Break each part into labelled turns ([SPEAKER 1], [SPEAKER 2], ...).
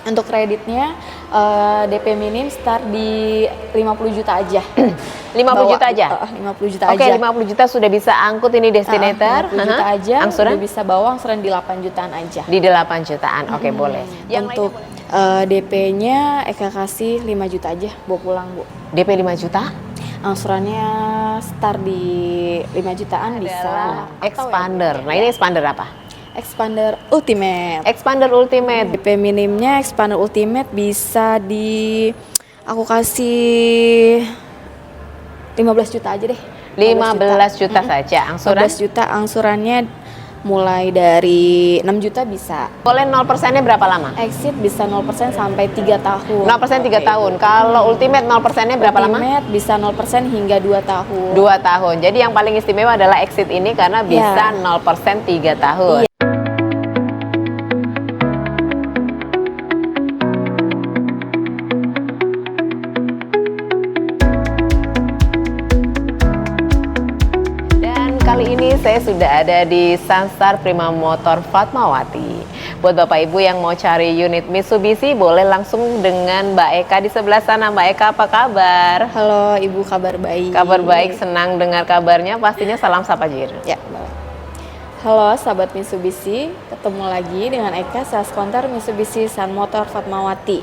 [SPEAKER 1] Untuk kreditnya DP minim start di 50 juta aja.
[SPEAKER 2] 50 juta aja?
[SPEAKER 1] 50 juta
[SPEAKER 2] Oke,
[SPEAKER 1] aja.
[SPEAKER 2] 50 juta sudah bisa angkut ini Destinator.
[SPEAKER 1] 50 juta aja,
[SPEAKER 2] Angsuran?
[SPEAKER 1] udah bisa bawa angsuran di 8 jutaan aja.
[SPEAKER 2] Di 8 jutaan, oke boleh.
[SPEAKER 1] Untuk DP-nya Eka kasih 5 juta aja, bawa pulang Bu.
[SPEAKER 2] DP 5 juta?
[SPEAKER 1] Angsurannya start di 5 jutaan bisa.
[SPEAKER 2] Expander. Nah ini expander apa?
[SPEAKER 1] Expander Ultimate.
[SPEAKER 2] Expander Ultimate.
[SPEAKER 1] DP minimnya Expander Ultimate bisa aku kasih 15 juta aja deh.
[SPEAKER 2] 15 juta saja angsuran.
[SPEAKER 1] 15 juta angsurannya mulai dari 6 juta bisa.
[SPEAKER 2] Boleh 0%-nya berapa lama?
[SPEAKER 1] Exit bisa 0% sampai 3 tahun.
[SPEAKER 2] 0% 3 tahun. Kalau Ultimate 0%-nya berapa lama?
[SPEAKER 1] Ultimate bisa 0% hingga 2 tahun.
[SPEAKER 2] 2 tahun. Jadi yang paling istimewa adalah exit ini karena bisa 0% 3 tahun. Kali ini saya sudah ada di Sunstar Prima Motor Fatmawati. Buat Bapak Ibu yang mau cari unit Mitsubishi, boleh langsung dengan Mbak Eka di sebelah sana. Mbak Eka, apa kabar?
[SPEAKER 1] Halo Ibu, kabar baik.
[SPEAKER 2] Kabar baik, senang dengar kabarnya. Pastinya salam Sapajir.
[SPEAKER 1] Ya, halo sahabat Mitsubishi, ketemu lagi dengan Eka, sales counter Mitsubishi Sun Motor Fatmawati.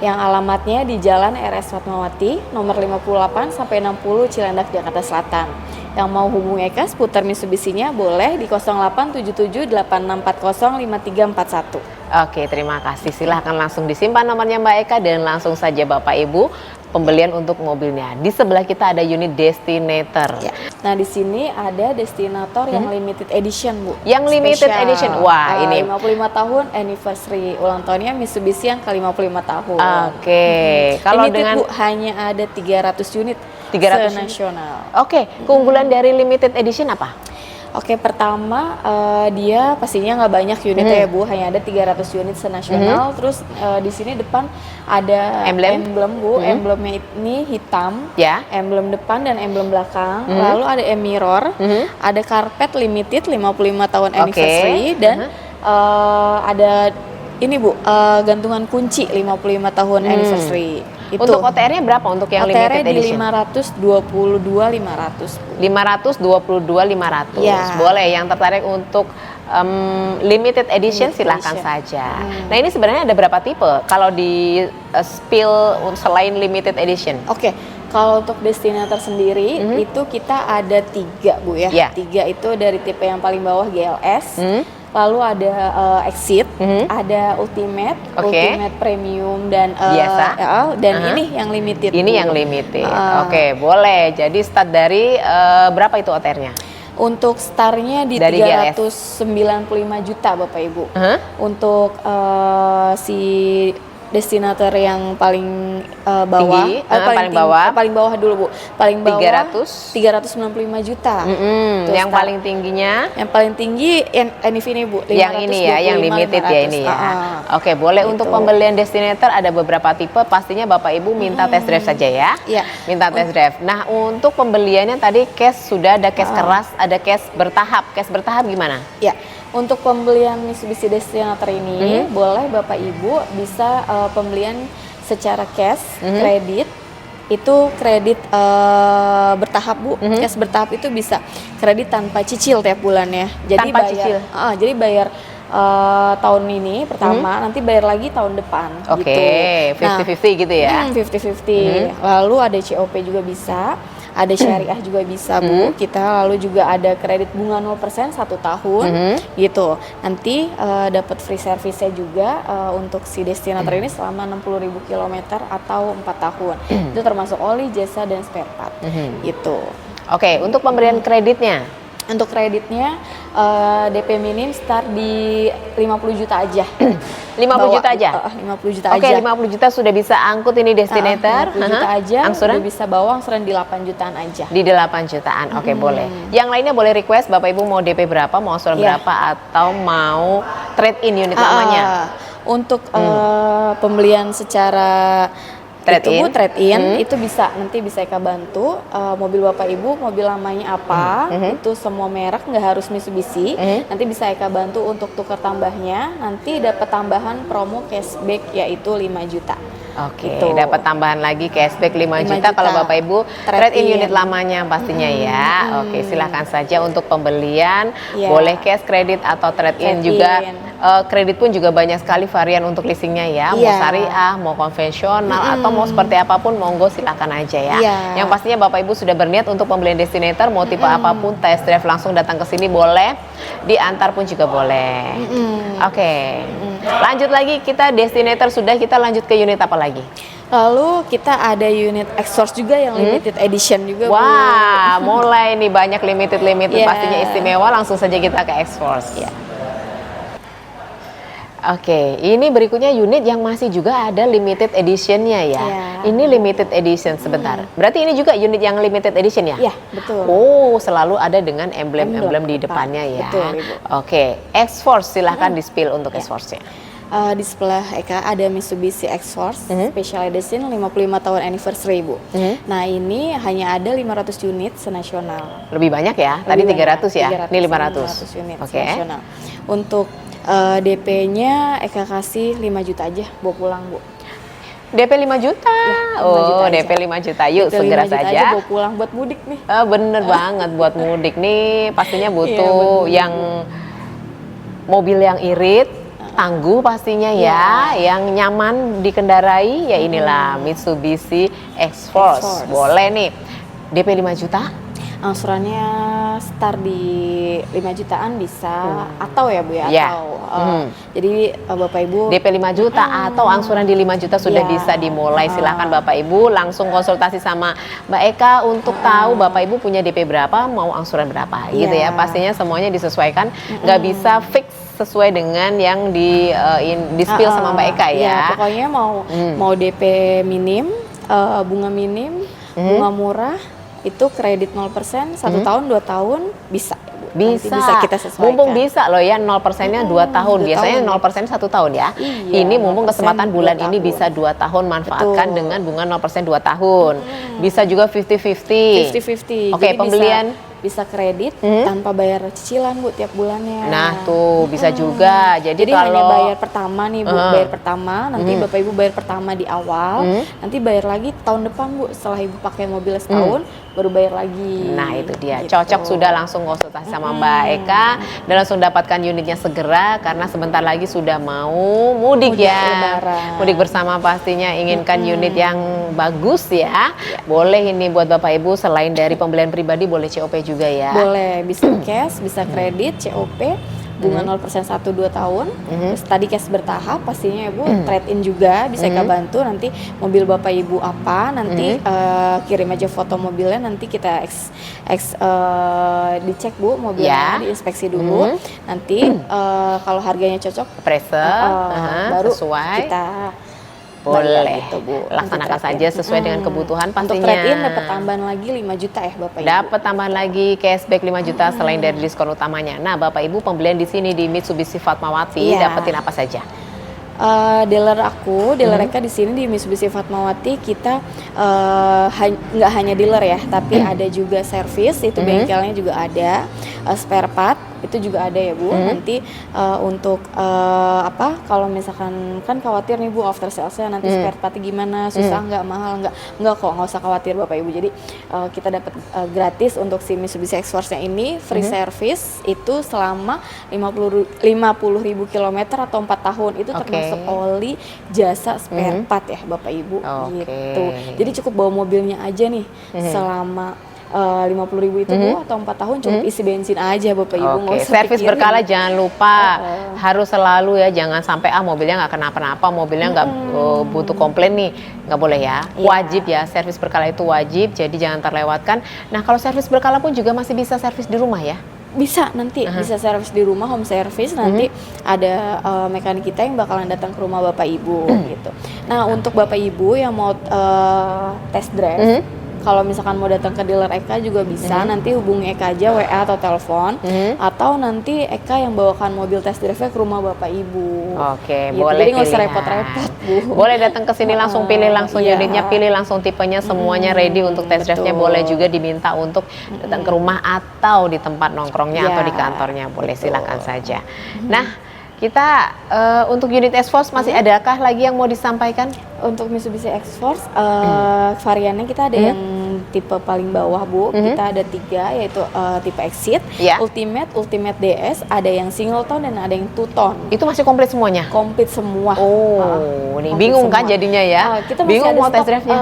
[SPEAKER 1] Yang alamatnya di Jalan RS Fatmawati, nomor 58 sampai 60 Cilandak, Jakarta Selatan. Yang mau hubungi Eka seputar Mitsubishi-nya boleh di 087786405341.
[SPEAKER 2] Oke, terima kasih. Silahkan langsung disimpan nomornya Mbak Eka dan langsung saja Bapak Ibu pembelian untuk mobilnya. Di sebelah kita ada unit Destinator.
[SPEAKER 1] Ya. Nah, di sini ada Destinator yang limited edition, Bu.
[SPEAKER 2] Yang limited edition. Wah, ini
[SPEAKER 1] 55 tahun anniversary ulang tahunnya Mitsubishi yang ke-55 tahun.
[SPEAKER 2] Oke. Kalau
[SPEAKER 1] limited,
[SPEAKER 2] dengan
[SPEAKER 1] Bu, hanya ada 300 unit.
[SPEAKER 2] 300
[SPEAKER 1] nasional.
[SPEAKER 2] Oke, keunggulan dari limited edition apa?
[SPEAKER 1] Oke, pertama dia pastinya nggak banyak unitnya ya Bu, hanya ada 300 unit senasional. Terus di sini depan ada emblem Bu, emblemnya ini hitam, emblem depan dan emblem belakang. Lalu ada mirror, ada karpet limited 55 tahun anniversary dan ada ini Bu, gantungan kunci 55 tahun anniversary. Itu.
[SPEAKER 2] Untuk OTR-nya berapa untuk yang limited edition?
[SPEAKER 1] OTR di 522.500.
[SPEAKER 2] 522.500.
[SPEAKER 1] Ya.
[SPEAKER 2] Boleh yang tertarik untuk limited edition silahkan saja. Nah, ini sebenarnya ada berapa tipe kalau di spill selain limited edition?
[SPEAKER 1] Oke. Kalau untuk Destinator sendiri itu kita ada 3 Bu ya. 3 itu dari tipe yang paling bawah GLS. Lalu ada Exit, ada Ultimate, Ultimate Premium dan
[SPEAKER 2] biasa.
[SPEAKER 1] Dan ini yang limited.
[SPEAKER 2] Ini yang limited. Oke, boleh. Jadi start dari berapa itu OTR-nya?
[SPEAKER 1] Untuk startnya di
[SPEAKER 2] dari
[SPEAKER 1] 395 juta Bapak Ibu. Untuk si Destinator yang paling bawah, paling bawah dulu Bu, paling bawah 395 juta.
[SPEAKER 2] Yang paling tingginya?
[SPEAKER 1] Yang paling tinggi NIV ini Bu,
[SPEAKER 2] yang ini ya, yang limited 500. Ya ini ya. Oke, boleh gitu. Untuk pembelian Destinator ada beberapa tipe, pastinya Bapak Ibu minta test drive saja ya. Minta test drive. Nah, untuk pembeliannya tadi cash sudah ada cash keras, ada cash bertahap. Cash bertahap gimana? Ya.
[SPEAKER 1] Untuk pembelian Mitsubishi Destinator ini, boleh Bapak Ibu bisa pembelian secara cash, kredit, itu kredit bertahap Bu. Cash bertahap itu bisa kredit tanpa cicil tiap bulannya. Jadi
[SPEAKER 2] tanpa cicil?
[SPEAKER 1] Jadi bayar tahun ini pertama, nanti bayar lagi tahun depan.
[SPEAKER 2] Oke, 50-50 gitu ya?
[SPEAKER 1] 50-50. Lalu ada COP juga bisa. Ada syariah juga bisa Bu, kita lalu juga ada kredit bunga 0% 1 tahun gitu. Nanti dapat free service-nya juga untuk si Destinator ini selama 60.000 km atau 4 tahun. Itu termasuk oli, jasa, dan spare part gitu.
[SPEAKER 2] Oke, untuk pemberian kreditnya?
[SPEAKER 1] Untuk kreditnya DP minim start di 50 juta aja.
[SPEAKER 2] 50 juta aja?
[SPEAKER 1] 50 juta aja.
[SPEAKER 2] Oke, 50 juta sudah bisa angkut ini Destinator.
[SPEAKER 1] 50 juta aja,
[SPEAKER 2] angsuran?
[SPEAKER 1] Udah bisa bawa angsuran di 8 jutaan aja.
[SPEAKER 2] Di 8 jutaan, oke boleh. Yang lainnya boleh request, Bapak Ibu mau DP berapa, mau angsuran berapa, atau mau trade in unit lamanya?
[SPEAKER 1] Untuk pembelian secara Bu trade in itu bisa nanti bisa Eka bantu mobil Bapak Ibu, mobil lamanya apa, itu semua merek nggak harus Mitsubishi. Nanti bisa Eka bantu untuk tukar tambahnya, nanti dapat tambahan promo cashback yaitu 5 juta.
[SPEAKER 2] Oke, dapat tambahan lagi cashback 5 juta kalau Bapak Ibu trade in unit lamanya pastinya ya. Oke, silahkan saja untuk pembelian, boleh cash kredit atau trade in juga. Kredit pun juga banyak sekali varian untuk leasingnya ya, mau syariah, mau konvensional atau mau seperti apapun, monggo silahkan aja ya. Yang pastinya Bapak Ibu sudah berniat untuk pembelian Destinator, mau tipe apapun, test drive langsung datang ke sini boleh, diantar pun juga boleh. Oke, lanjut lagi, kita Destinator sudah, kita lanjut ke unit apa lagi?
[SPEAKER 1] Lalu kita ada unit X-Force juga yang limited edition juga.
[SPEAKER 2] Wah, mulai nih banyak limited pastinya istimewa, langsung saja kita ke X-Force. Oke, ini berikutnya unit yang masih juga ada limited editionnya ya. Ini limited edition sebentar. Berarti ini juga unit yang limited edition ya?
[SPEAKER 1] Iya, betul.
[SPEAKER 2] Oh, selalu ada dengan emblem-emblem di depannya ya.
[SPEAKER 1] Betul, Ibu.
[SPEAKER 2] Oke, X-Force silahkan di-spill untuk X-Force-nya.
[SPEAKER 1] Di sebelah Eka ada Mitsubishi X-Force Special Edition 55 tahun anniversary, Bu. Nah, ini hanya ada 500 unit senasional.
[SPEAKER 2] Lebih banyak ya? Tadi 300 ya? Ini 500
[SPEAKER 1] unit senasional. Untuk DP-nya Eka kasih 5 juta aja, bawa pulang, Bu.
[SPEAKER 2] DP 5 juta? Ya, 5 juta DP 5 juta, yuk segera saja.
[SPEAKER 1] Aja bawa pulang buat mudik nih.
[SPEAKER 2] Bener banget buat mudik nih, pastinya butuh yang mobil yang irit, tangguh pastinya ya, yang nyaman dikendarai, ya inilah Mitsubishi X-Force. Boleh nih, DP 5 juta?
[SPEAKER 1] Angsurannya start di 5 jutaan bisa, atau ya Bu ya, atau jadi Bapak Ibu
[SPEAKER 2] DP 5 juta atau angsuran di 5 juta sudah bisa dimulai. Silahkan Bapak Ibu langsung konsultasi sama Mbak Eka untuk tahu Bapak Ibu punya DP berapa, mau angsuran berapa gitu ya. Pastinya semuanya disesuaikan, nggak bisa fix sesuai dengan yang di-spill sama Mbak Eka ya.
[SPEAKER 1] Pokoknya mau DP minim, bunga minim, bunga murah, itu kredit 0%, 1 tahun, 2 tahun, bisa. Bisa kita sesuaikan.
[SPEAKER 2] Mumpung bisa loh ya, 0%-nya 2 tahun. Biasanya 0% 1 tahun ya. Ini mumpung kesempatan bulan ini bisa 2 tahun, manfaatkan dengan bunga 0% 2 tahun. Bisa juga 50-50.
[SPEAKER 1] 50-50.
[SPEAKER 2] Oke, pembelian
[SPEAKER 1] bisa kredit tanpa bayar cicilan, Bu, tiap bulannya.
[SPEAKER 2] Nah tuh bisa juga. Jadi kalau
[SPEAKER 1] hanya bayar pertama nih, Bu, bayar pertama, nanti Bapak Ibu bayar pertama di awal, nanti bayar lagi tahun depan, Bu, setelah Ibu pakai mobil setahun baru bayar lagi.
[SPEAKER 2] Nah itu dia, cocok sudah langsung konsultasi sama Mbak Eka dan langsung dapatkan unitnya segera karena sebentar lagi sudah mau mudik ya. Mudik bersama pastinya, inginkan unit yang bagus ya. Boleh ini buat Bapak Ibu, selain dari pembelian pribadi boleh COP juga ya.
[SPEAKER 1] Boleh, bisa cash, bisa kredit, COP, bunga 0% 1-2 tahun. Terus tadi cash bertahap pastinya Ibu, trade in juga bisa Eka bantu. Nanti mobil Bapak Ibu apa, nanti kirim aja foto mobilnya, nanti kita dicek, Bu, mobilnya, diinspeksi dulu. Nanti kalau harganya cocok, baru
[SPEAKER 2] sesuai,
[SPEAKER 1] kita
[SPEAKER 2] boleh
[SPEAKER 1] itu, Bu.
[SPEAKER 2] laksanakan saja sesuai dengan kebutuhan pastinya.
[SPEAKER 1] Untuk trade-in dapat tambahan lagi 5 juta ya Bapak Ibu.
[SPEAKER 2] Dapat tambahan lagi cashback 5 juta selain dari diskon utamanya. Nah, Bapak Ibu pembelian di sini di Mitsubishi Fatmawati dapetin apa saja?
[SPEAKER 1] Dealer Eka di sini di Mitsubishi Fatmawati kita nggak hanya dealer ya, tapi ada juga servis, itu bengkelnya juga ada, spare part itu juga ada ya Bu. Nanti untuk kalau misalkan kan khawatir nih Bu after salesnya nanti spare partnya gimana, susah nggak, mahal nggak kok, nggak usah khawatir Bapak Ibu. Jadi kita dapat gratis untuk si Mitsubishi X-Force-nya ini free service itu selama 50.000 kilometer atau 4 tahun, itu termasuk oli, jasa, spare part ya Bapak Ibu gitu. Jadi cukup bawa mobilnya aja nih selama 50.000 itu Bu, atau 4 tahun cukup isi bensin aja Bapak Ibu.
[SPEAKER 2] Servis berkala jangan lupa, harus selalu ya, jangan sampai mobilnya nggak kenapa-napa, mobilnya nggak butuh komplain nih, nggak boleh ya. Wajib ya, servis berkala itu wajib, jadi jangan terlewatkan. Nah kalau servis berkala pun juga masih bisa servis di rumah ya?
[SPEAKER 1] Bisa, nanti bisa servis di rumah, home service, nanti ada mekanik kita yang bakalan datang ke rumah Bapak Ibu gitu. Nah untuk Bapak Ibu yang mau test drive, Kalau misalkan mau datang ke dealer Eka juga bisa, nanti hubungi Eka aja WA atau telepon, atau nanti Eka yang bawakan mobil test drive-nya ke rumah Bapak Ibu.
[SPEAKER 2] Oke,
[SPEAKER 1] gitu.
[SPEAKER 2] boleh.
[SPEAKER 1] Jadi nggak usah repot-repot, Bu.
[SPEAKER 2] Boleh datang ke sini langsung pilih langsung unitnya, pilih langsung tipenya, semuanya ready untuk test drive-nya. Boleh juga diminta untuk datang ke rumah atau di tempat nongkrongnya atau di kantornya, boleh, silakan saja. Nah, kita untuk unit X-Force masih adakah lagi yang mau disampaikan?
[SPEAKER 1] Untuk Mitsubishi X-Force variannya kita ada yang tipe paling bawah, Bu. Kita ada 3, yaitu tipe Exit, Ultimate, Ultimate DS, ada yang single tone dan ada yang two tone.
[SPEAKER 2] Itu masih komplit semuanya?
[SPEAKER 1] Komplit semua.
[SPEAKER 2] Oh, nih bingung kan jadinya ya?
[SPEAKER 1] Kita masih
[SPEAKER 2] bingung
[SPEAKER 1] ada
[SPEAKER 2] mau test drive-nya.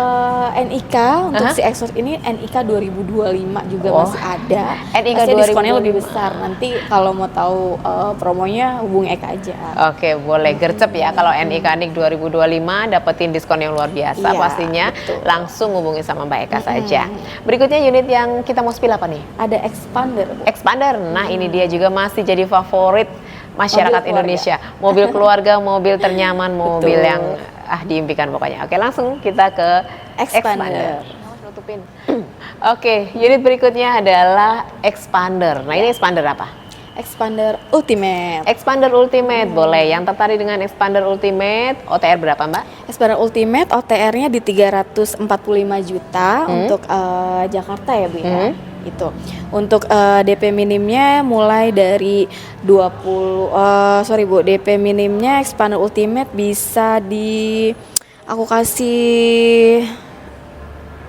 [SPEAKER 1] NIK untuk si X-Force ini, NIK 2025 juga masih ada.
[SPEAKER 2] NIK
[SPEAKER 1] pasti diskonnya lebih besar. Nanti kalau mau tahu promonya hubungi Eka aja.
[SPEAKER 2] Oke, boleh gercep ya kalau NIK 2025 dapetin diskon yang luar biasa, pastinya langsung hubungi sama Mbak Eka saja. Berikutnya unit yang kita mau spill apa nih?
[SPEAKER 1] Ada Expander, Bu.
[SPEAKER 2] Expander, nah ini dia juga masih jadi favorit masyarakat Indonesia. Mobil keluarga, mobil ternyaman, mobil yang diimpikan pokoknya. Oke, langsung kita ke Expander. Oke, unit berikutnya adalah Expander. Nah, ini Expander apa?
[SPEAKER 1] Expander Ultimate.
[SPEAKER 2] Expander Ultimate, boleh. Yang tertarik dengan Expander Ultimate, OTR berapa, Mbak?
[SPEAKER 1] Expander Ultimate OTR-nya di 345 juta untuk Jakarta ya, Bu ya. Itu. Untuk DP minimnya mulai dari DP minimnya Expander Ultimate bisa aku kasih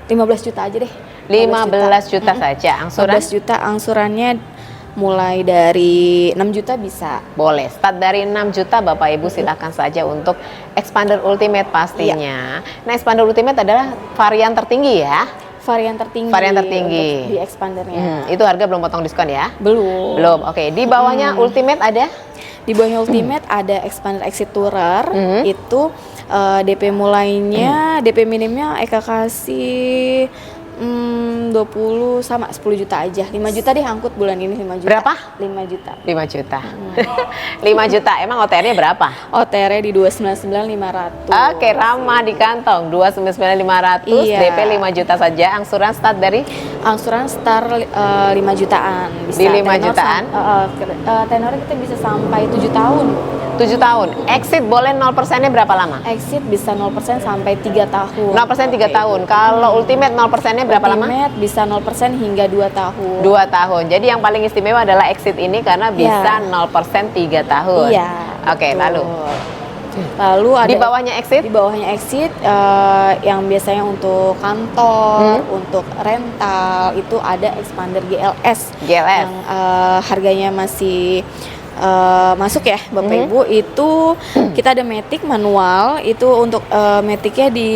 [SPEAKER 1] 15 juta aja deh.
[SPEAKER 2] 15 juta saja angsuran.
[SPEAKER 1] 15 juta angsurannya mulai dari 6 juta bisa.
[SPEAKER 2] Boleh, start dari 6 juta Bapak Ibu silakan saja untuk Expander Ultimate pastinya. Nah, Expander Ultimate adalah varian tertinggi ya?
[SPEAKER 1] Varian tertinggi. Untuk di Expandernya.
[SPEAKER 2] Itu harga belum potong diskon ya?
[SPEAKER 1] Belum.
[SPEAKER 2] Belum, oke. Di bawahnya Ultimate ada?
[SPEAKER 1] Di bawahnya Ultimate ada Expander Exit Tourer. Itu DP mulainya, DP minimnya Eka kasih 20 sama 10 juta aja. 5 juta deh angkut bulan ini, 5 juta.
[SPEAKER 2] Berapa?
[SPEAKER 1] 5 juta.
[SPEAKER 2] 5 juta. 5 juta. Emang OTR-nya berapa?
[SPEAKER 1] OTR-nya di 299.500.
[SPEAKER 2] Oke, ramah di kantong. 299.500, DP 5 juta saja. Angsuran start dari?
[SPEAKER 1] Angsuran start 5 jutaan. Bisa
[SPEAKER 2] di 5 jutaan?
[SPEAKER 1] Tenornya kita bisa sampai 7 tahun.
[SPEAKER 2] 7 tahun. Exit boleh 0%-nya berapa lama?
[SPEAKER 1] Exit bisa 0% sampai 3 tahun.
[SPEAKER 2] 0% 3 tahun. Kalau Ultimate 0%-nya berapa lama?
[SPEAKER 1] Ultimate bisa 0% hingga 2 tahun.
[SPEAKER 2] 2 tahun. Jadi yang paling istimewa adalah Exit ini karena bisa 0% 3 tahun.
[SPEAKER 1] Iya.
[SPEAKER 2] Oke, lalu
[SPEAKER 1] ada
[SPEAKER 2] di bawahnya Exit?
[SPEAKER 1] Di bawahnya Exit yang biasanya untuk kantor, untuk rental itu ada Expander GLS. Yang harganya masih masuk ya Bapak Ibu. Itu kita ada Matic manual, itu untuk Maticnya di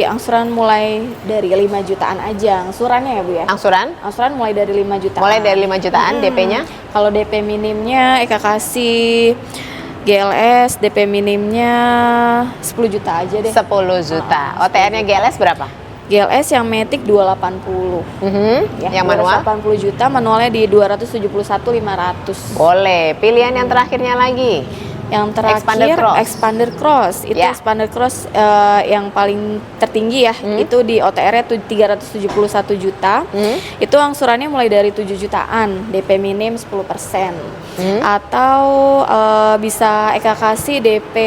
[SPEAKER 1] angsuran mulai dari 5 jutaan aja angsurannya ya Bu ya. Angsuran mulai dari 5 jutaan.
[SPEAKER 2] Mulai dari 5 jutaan. DP-nya?
[SPEAKER 1] Kalau DP minimnya Eka kasih GLS DP minimnya 10 juta aja deh.
[SPEAKER 2] 10 juta. OTR-nya GLS berapa?
[SPEAKER 1] GLS yang Matic 280.
[SPEAKER 2] Yang manual?
[SPEAKER 1] 80 juta, manualnya di 271.500.
[SPEAKER 2] Boleh. Pilihan yang terakhirnya lagi?
[SPEAKER 1] Yang terakhir Expander Cross. Itu Expander Cross yang paling tertinggi ya. Itu di OTR-nya 371 juta. Itu angsurannya mulai dari 7 jutaan, DP minim 10%. Atau bisa Eka kasih DP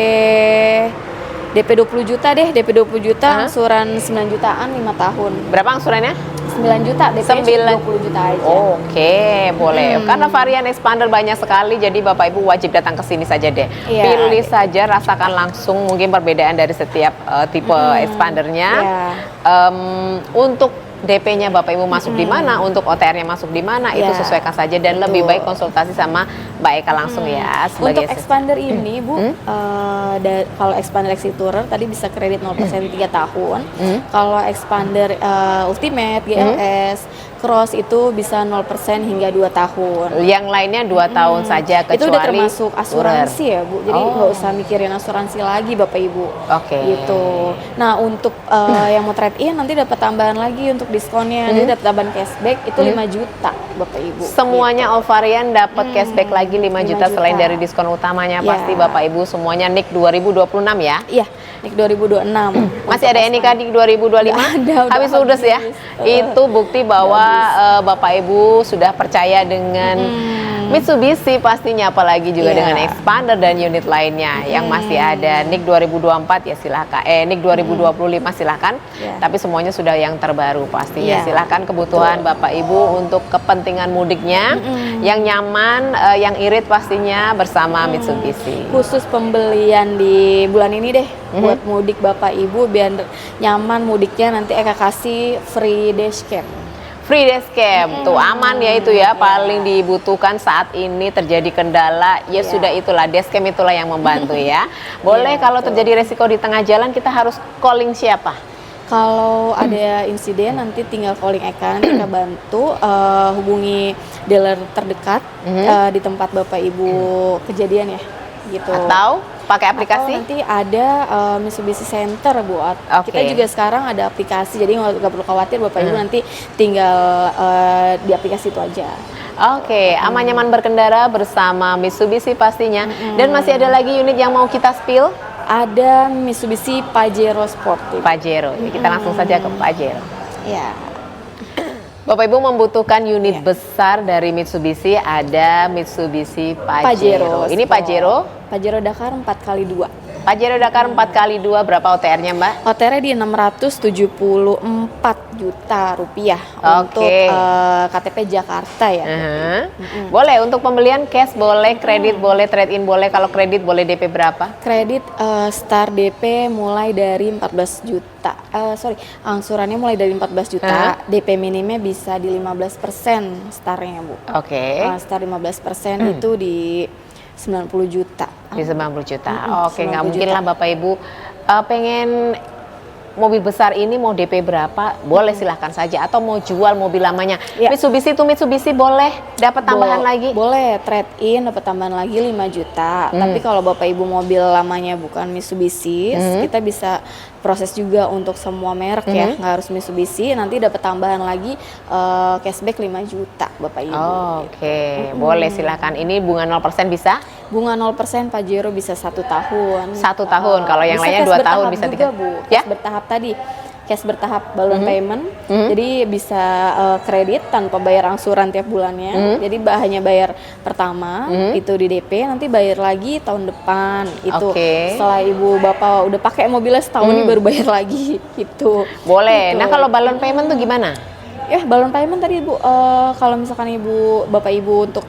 [SPEAKER 1] 20 juta deh, DP 20 juta, angsuran 9 jutaan 5 tahun.
[SPEAKER 2] Berapa angsurannya?
[SPEAKER 1] 9 juta, DP 20 juta aja.
[SPEAKER 2] Oke, boleh. Karena varian Expander banyak sekali, jadi Bapak Ibu wajib datang ke sini saja deh. Pilih saja, rasakan langsung mungkin perbedaan dari setiap tipe Expandernya. Untuk DP-nya Bapak Ibu masuk di mana, untuk OTR-nya masuk di mana, itu sesuaikan saja dan lebih baik konsultasi sama Mbak Eka langsung ya.
[SPEAKER 1] Untuk Expander ini Bu, kalau Expander Exit Tourer tadi bisa kredit 0% 3 tahun. Kalau Expander Ultimate, GLS, Cross itu bisa 0% hingga 2 tahun.
[SPEAKER 2] Yang lainnya 2 tahun saja kecuali
[SPEAKER 1] itu udah termasuk asuransi ya Bu. Jadi nggak usah mikirin asuransi lagi Bapak Ibu. Gitu. Nah, untuk yang mau trade in nanti dapat tambahan lagi untuk diskonnya. Nanti dapat tambahan cashback itu 5 juta Bapak Ibu.
[SPEAKER 2] Semuanya all varian dapat cashback lagi 5 juta selain dari diskon utamanya. Pasti Bapak Ibu semuanya NIK 2026 ya?
[SPEAKER 1] Iya. NIK 2026.
[SPEAKER 2] Masih ada NIK di 2025?
[SPEAKER 1] Udah
[SPEAKER 2] habis ludes ya? Itu bukti bahwa Bapak Ibu sudah percaya dengan Mitsubishi pastinya, apalagi juga dengan expander dan unit lainnya yang masih ada. NIK 2024 ya silahkan, NIK 2025 silahkan, tapi semuanya sudah yang terbaru pastinya. Silahkan kebutuhan Bapak Ibu untuk kepentingan mudiknya yang nyaman, yang irit pastinya bersama Mitsubishi.
[SPEAKER 1] Khusus pembelian di bulan ini deh, buat mudik Bapak Ibu biar nyaman mudiknya, nanti Eka kasih free dashcam.
[SPEAKER 2] Free dashcam, tuh aman ya itu ya, paling dibutuhkan saat ini terjadi kendala, ya sudah itulah, dashcam itulah yang membantu ya. Boleh kalau terjadi resiko di tengah jalan kita harus calling siapa?
[SPEAKER 1] Kalau ada insiden nanti tinggal calling Eka, nanti Eka bantu hubungi dealer terdekat di tempat Bapak Ibu kejadian ya, gitu.
[SPEAKER 2] Atau pakai aplikasi?
[SPEAKER 1] Atau nanti ada Mitsubishi Center buat. Kita juga sekarang ada aplikasi, jadi nggak perlu khawatir Bapak Ibu, nanti tinggal di aplikasi itu aja.
[SPEAKER 2] Oke, aman nyaman berkendara bersama Mitsubishi pastinya. Dan masih ada lagi unit yang mau kita spill?
[SPEAKER 1] Ada Mitsubishi Pajero Sport.
[SPEAKER 2] Pajero, kita langsung saja ke Pajero.
[SPEAKER 1] Ya.
[SPEAKER 2] Bapak Ibu membutuhkan unit besar dari Mitsubishi, ada Mitsubishi Pajero. Ini Pajero?
[SPEAKER 1] Pajero Dakar 4x2.
[SPEAKER 2] Pajero Dakar 4x2 berapa OTR-nya Mbak?
[SPEAKER 1] OTR-nya di 674 juta rupiah untuk KTP Jakarta ya.
[SPEAKER 2] Boleh untuk pembelian cash boleh, kredit boleh, trade-in boleh. Kalau kredit boleh DP berapa?
[SPEAKER 1] Kredit start DP mulai dari 14 juta. Angsurannya mulai dari 14 juta. DP minimnya bisa di 15% startnya Bu. Start 15% itu di 90 juta.
[SPEAKER 2] Di 90 juta. Oke, nggak mungkin lah Bapak Ibu pengen mobil besar ini mau DP berapa? Boleh silahkan saja. Atau mau jual mobil lamanya. Mitsubishi itu Mitsubishi boleh dapat tambahan lagi? Boleh,
[SPEAKER 1] trade-in dapat tambahan lagi 5 juta. Tapi kalau Bapak Ibu mobil lamanya bukan Mitsubishi, kita bisa proses juga untuk semua merek ya, nggak harus Mitsubishi, nanti dapat tambahan lagi cashback 5 juta Bapak Ibu.
[SPEAKER 2] Boleh silakan. Ini bunga 0% bisa?
[SPEAKER 1] Bunga 0% Pajero bisa 1 tahun.
[SPEAKER 2] 1 tahun, kalau yang lainnya 2 tahun bisa 3.
[SPEAKER 1] Bu, cash bertahap tadi. Cash bertahap balloon payment, jadi bisa kredit tanpa bayar angsuran tiap bulannya. Jadi hanya bayar pertama itu di DP, nanti bayar lagi tahun depan. Itu setelah ibu bapak udah pakai mobilnya setahun ini baru bayar lagi. Gitu.
[SPEAKER 2] Boleh. Nah kalau balloon payment tuh gimana?
[SPEAKER 1] Ya balloon payment tadi Bu, kalau misalkan bapak ibu untuk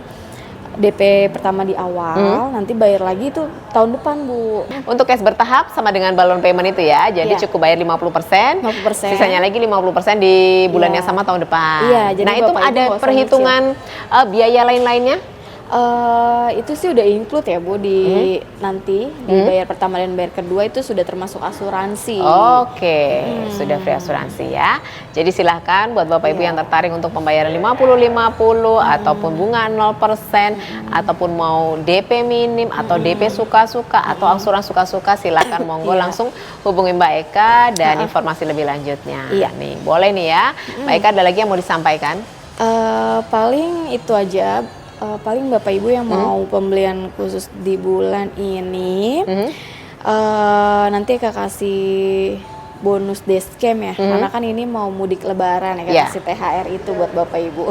[SPEAKER 1] DP pertama di awal, nanti bayar lagi itu tahun depan Bu.
[SPEAKER 2] Untuk cash bertahap sama dengan balloon payment itu ya, jadi cukup bayar 50%, sisanya lagi 50% di bulan yang sama tahun depan.
[SPEAKER 1] Jadi
[SPEAKER 2] nah itu ada perhitungan biaya lain-lainnya?
[SPEAKER 1] Itu sih udah include ya Bu di nanti dibayar pertama dan bayar kedua itu sudah termasuk asuransi.
[SPEAKER 2] Sudah free asuransi ya. Jadi silahkan buat Bapak Ibu yang tertarik untuk pembayaran 50-50 ataupun bunga 0% ataupun mau DP minim atau DP suka-suka atau angsuran suka-suka, silahkan monggo langsung hubungi Mbak Eka dan informasi lebih lanjutnya. Nih boleh nih ya. Mbak Eka ada lagi yang mau disampaikan?
[SPEAKER 1] Paling itu aja. Paling Bapak Ibu yang mau pembelian khusus di bulan ini nanti Eka kasih bonus dashcam ya, karena kan ini mau mudik lebaran ya, kasih THR itu buat Bapak Ibu.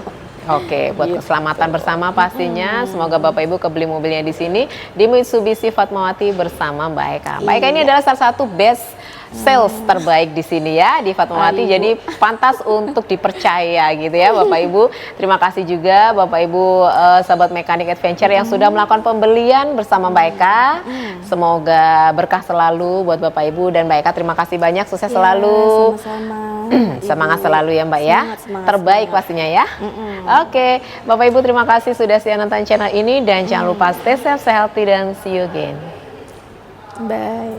[SPEAKER 2] Buat keselamatan bersama pastinya. Semoga Bapak Ibu kebeli mobilnya di sini di Mitsubishi Fatmawati bersama Mbak Eka. Mbak Eka ini adalah salah satu best sales terbaik di sini ya di Fatmawati, jadi pantas untuk dipercaya gitu ya Bapak Ibu. Terima kasih juga Bapak Ibu sahabat Mekanik Adventure yang sudah melakukan pembelian bersama Mbak Eka. Semoga berkah selalu buat Bapak Ibu dan Mbak Eka. Terima kasih banyak, sukses selalu.
[SPEAKER 1] Sama-sama.
[SPEAKER 2] Semangat selalu ya Mbak ya. Terbaik pastinya ya. Bapak Ibu terima kasih sudah setia nonton channel ini dan jangan lupa stay safe, stay healthy dan see you again.
[SPEAKER 1] Bye.